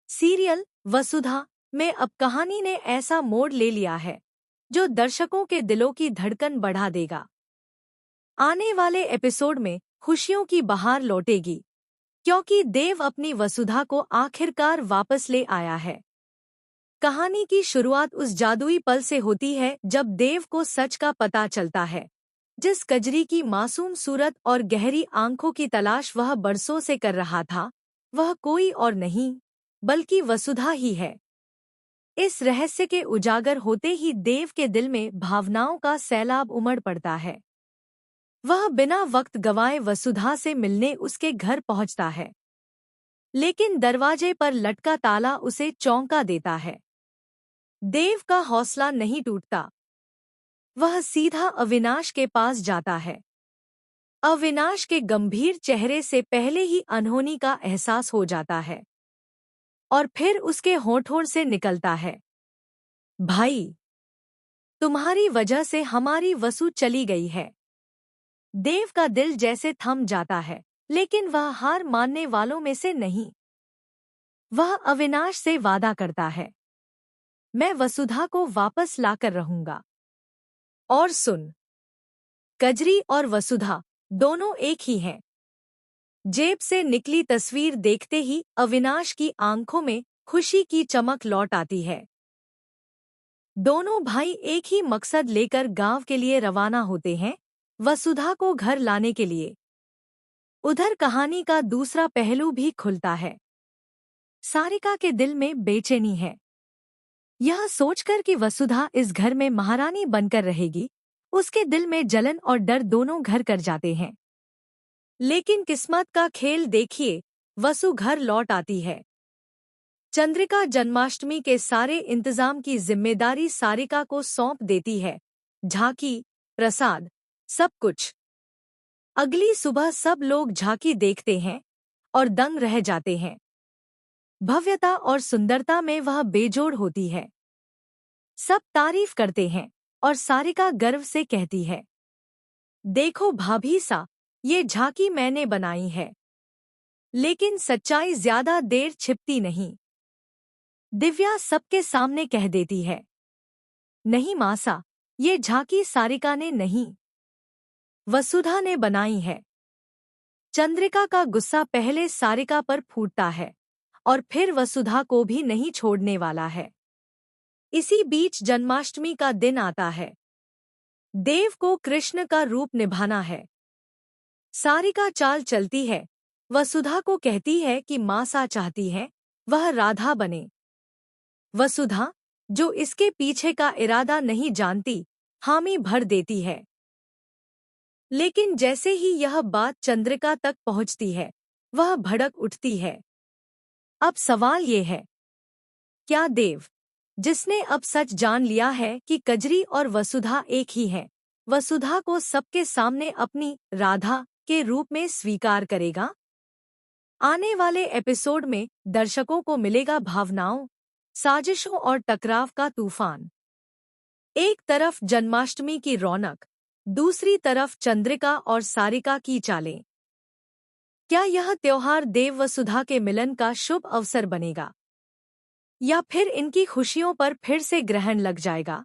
Serial वसुधा में अब कहानी ने ऐसा मोड़ ले लिया है जो दर्शकों के दिलों की धड़कन बढ़ा देगा। आने वाले एपिसोड में खुशियों की बहार लौटेगी क्योंकि देव अपनी वसुधा को आखिरकार वापस ले आया है। कहानी की शुरुआत उस जादुई पल से होती है जब देव को सच का पता चलता है। जिस कजरी की मासूम सूरत और गहरी आंखों की तलाश वह बरसों से कर रहा था, वह कोई और नहीं बल्कि वसुधा ही है। इस रहस्य के उजागर होते ही देव के दिल में भावनाओं का सैलाब उमड़ पड़ता है। वह बिना वक्त गंवाए वसुधा से मिलने उसके घर पहुंचता है, लेकिन दरवाजे पर लटका ताला उसे चौंका देता है। देव का हौसला नहीं टूटता। वह सीधा अविनाश के पास जाता है। अविनाश के गंभीर चेहरे से पहले ही अनहोनी का एहसास हो जाता है और फिर उसके होठों से निकलता है, भाई, तुम्हारी वजह से हमारी वसु चली गई है। देव का दिल जैसे थम जाता है, लेकिन वह हार मानने वालों में से नहीं। वह अविनाश से वादा करता है, मैं वसुधा को वापस लाकर रहूंगा। और सुन, कजरी और वसुधा दोनों एक ही हैं। जेब से निकली तस्वीर देखते ही अविनाश की आंखों में खुशी की चमक लौट आती है। दोनों भाई एक ही मकसद लेकर गांव के लिए रवाना होते हैं, वसुधा को घर लाने के लिए। उधर कहानी का दूसरा पहलू भी खुलता है। सारिका के दिल में बेचैनी है। यह सोचकर कि वसुधा इस घर में महारानी बनकर रहेगी, उसके दिल में जलन और डर दोनों घर कर जाते हैं। लेकिन किस्मत का खेल देखिए, वसु घर लौट आती है। चंद्रिका जन्माष्टमी के सारे इंतजाम की जिम्मेदारी सारिका को सौंप देती है। झांकी, प्रसाद, सब कुछ। अगली सुबह सब लोग झांकी देखते हैं और दंग रह जाते हैं। भव्यता और सुंदरता में वह बेजोड़ होती है। सब तारीफ करते हैं और सारिका गर्व से कहती है, देखो भाभी सा, ये झांकी मैंने बनाई है। लेकिन सच्चाई ज्यादा देर छिपती नहीं। दिव्या सबके सामने कह देती है, नहीं मासा, ये झांकी सारिका ने नहीं, वसुधा ने बनाई है। चंद्रिका का गुस्सा पहले सारिका पर फूटता है और फिर वसुधा को भी नहीं छोड़ने वाला है। इसी बीच जन्माष्टमी का दिन आता है। देव को कृष्ण का रूप निभाना है। सारिका चाल चलती है। वसुधा को कहती है कि मासा चाहती है वह राधा बने। वसुधा, जो इसके पीछे का इरादा नहीं जानती, हामी भर देती है। लेकिन जैसे ही यह बात चंद्रिका तक पहुंचती है, वह भड़क उठती है। अब सवाल ये है, क्या देव, जिसने अब सच जान लिया है कि कजरी और वसुधा एक ही हैं, वसुधा को सबके सामने अपनी राधा के रूप में स्वीकार करेगा? आने वाले एपिसोड में दर्शकों को मिलेगा भावनाओं, साजिशों और टकराव का तूफान। एक तरफ जन्माष्टमी की रौनक, दूसरी तरफ चंद्रिका और सारिका की चालें। क्या यह त्योहार देव वसुधा के मिलन का शुभ अवसर बनेगा, या फिर इनकी खुशियों पर फिर से ग्रहण लग जाएगा?